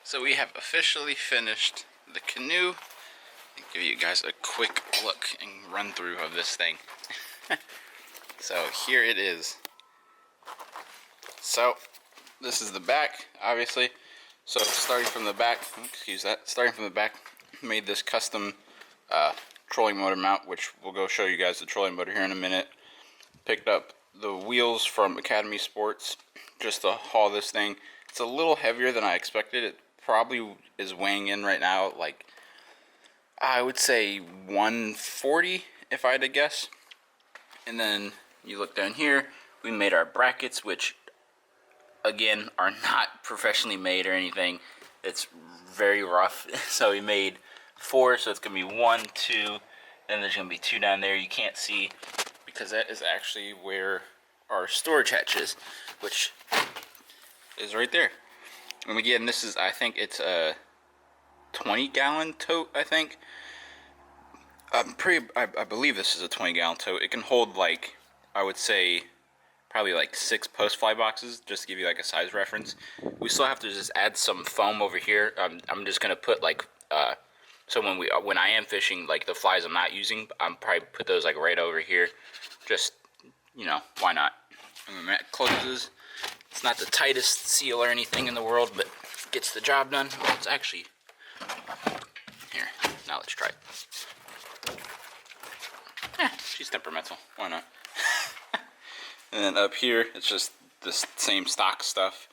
So we have officially finished the canoe. I'll give you guys a quick look and run through of this thing. So here it is. So this is the back, obviously. So starting from the back, made this custom trolling motor mount, which we'll go show you guys the trolling motor here in a minute. Picked up the wheels from Academy Sports just to haul this thing. It's a little heavier than I expected. It probably is weighing in right now like, I would say 140 if I had to guess. And then you look down here, we made our brackets, which again are not professionally made or anything. It's very rough. So we made 4, so it's gonna be 1, 2, and there's gonna be 2 down there. You can't see because that is actually where our storage hatch is, which is right there. And again, this is, I think it's a 20-gallon tote, I think. I believe this is a 20-gallon tote. It can hold, like, I would say probably like 6 post-fly boxes, just to give you like a size reference. We still have to just add some foam over here. I'm just gonna put like so when I am fishing, like the flies I'm not using, I'm probably put those like right over here. Just, you know, why not? And when that closes, it's not the tightest seal or anything in the world, but gets the job done. Well, it's actually here. Now let's try it. She's temperamental. Why not? And then up here, it's just the same stock stuff.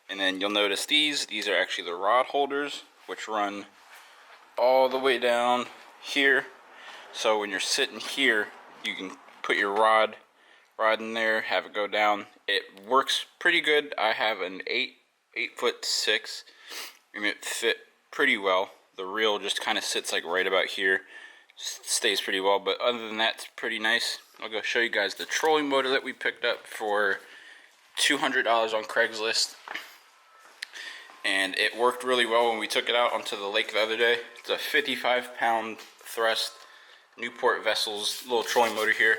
And then you'll notice these are actually the rod holders, which run all the way down here. So when you're sitting here, you can put your rod in there, have it go down. It works pretty good. I have an 8'6", and it fit pretty well. The reel just kind of sits like right about here. Stays pretty well, but other than that, it's pretty nice. I'll go show you guys the trolling motor that we picked up for $200 on Craigslist. And it worked really well when we took it out onto the lake the other day. It's a 55-pound thrust Newport Vessels little trolling motor here.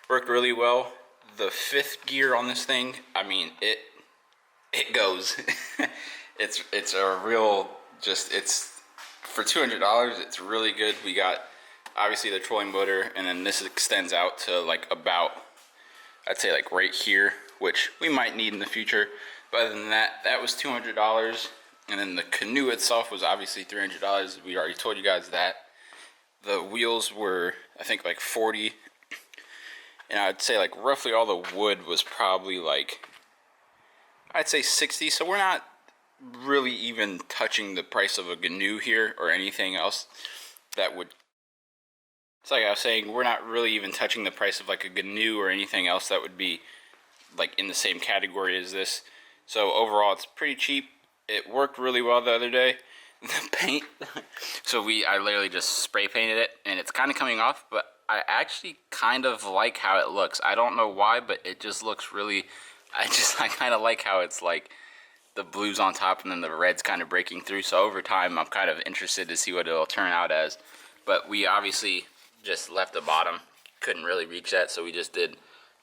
Worked really well. The 5th gear on this thing, I mean, it goes. it's a real, just, it's for $200, it's really good. We got obviously the trolling motor, and then this extends out to like about, I'd say like right here, which we might need in the future. But other than that, that was $200. And then the canoe itself was obviously $300. We already told you guys that. The wheels were, I think, like 40. And I'd say like roughly all the wood was probably like, I'd say 60. So we're not really even touching the price of a canoe here or anything else that would, it's like I was saying, we're not really even touching the price of like a canoe or anything else that would be like in the same category as this. So overall, it's pretty cheap. It worked really well the other day. The paint, so I literally just spray painted it, and it's kind of coming off, but I actually kind of like how it looks. I don't know why, but it just looks really, I kind of like how it's like the blues on top and then the red's kind of breaking through. So over time, I'm kind of interested to see what it'll turn out as. But we obviously just left the bottom, couldn't really reach that, so we just did,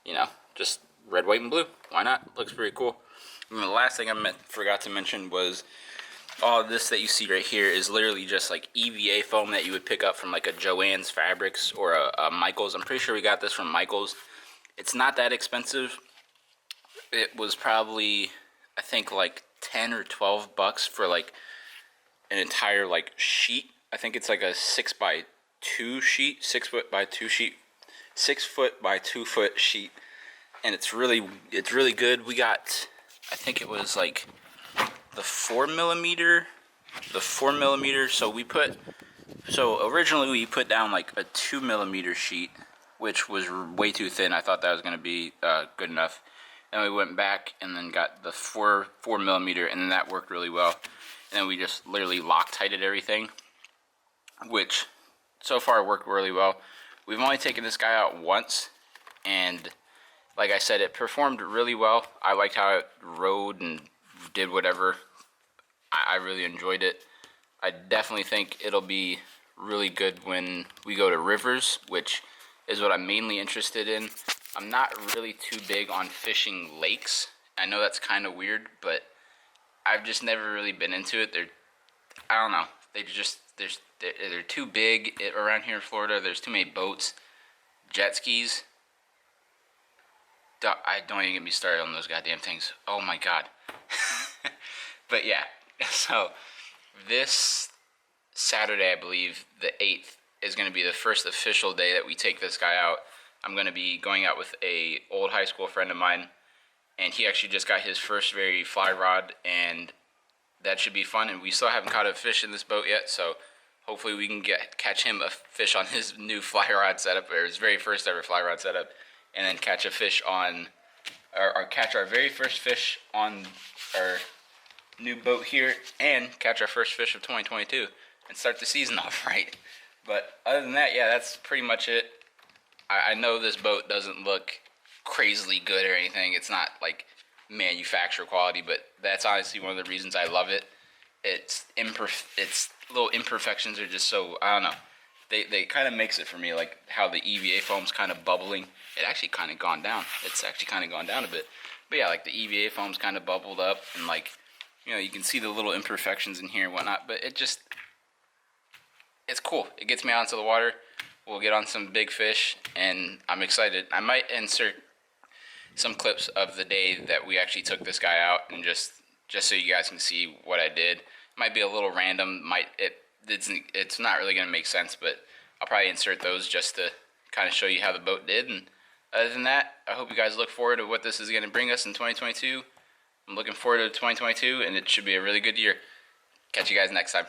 you know, just red, white, and blue. Why not? Looks pretty cool. And the last thing I forgot to mention was all of this that you see right here is literally just like EVA foam that you would pick up from like a Joann's Fabrics or a Michael's. I'm pretty sure we got this from Michael's. It's not that expensive. It was probably, I think, like 10 or 12 bucks for like an entire like sheet. I think it's like a 6x2 sheet, 6 foot by 2 sheet, 6 foot by 2 foot sheet, and it's really good. We got, I think it was like the 4mm. So originally we put down like a 2mm sheet, which was way too thin. I thought that was gonna be good enough. Then we went back and then got the 4mm, and then that worked really well. And then we just literally Loctited everything, which so far worked really well. We've only taken this guy out once, and like I said, it performed really well. I liked how it rode and did whatever. I really enjoyed it. I definitely think it'll be really good when we go to rivers, which is what I'm mainly interested in. I'm not really too big on fishing lakes. I know that's kind of weird, but I've just never really been into it. They're I don't know. They're too big around here in Florida. There's too many boats, jet skis. I don't even get me started on those goddamn things. Oh my god. But yeah, so this Saturday, I believe, the 8th, is going to be the first official day that we take this guy out. I'm going to be going out with a old high school friend of mine, and he actually just got his first very fly rod, and that should be fun. And we still haven't caught a fish in this boat yet, so hopefully we can catch him a fish on his new fly rod setup, or his very first ever fly rod setup, and then catch a fish on, or catch our very first fish on our new boat here, and catch our first fish of 2022, and start the season off right. But other than that, yeah, that's pretty much it. I know this boat doesn't look crazily good or anything. It's not like manufacturer quality, but that's honestly one of the reasons I love it. Its little imperfections are just so, I don't know. They kind of makes it for me, like how the EVA foam's kind of bubbling. It actually kind of gone down. It's actually kind of gone down a bit. But yeah, like the EVA foam's kind of bubbled up, and like, you know, you can see the little imperfections in here and whatnot, but it's cool. It gets me out into the water. We'll get on some big fish, and I'm excited. I might insert some clips of the day that we actually took this guy out, and just so you guys can see what I did. Might be a little random. It's not really going to make sense, but I'll probably insert those just to kind of show you how the boat did. And other than that, I hope you guys look forward to what this is going to bring us in 2022. I'm looking forward to 2022, and it should be a really good year. Catch you guys next time.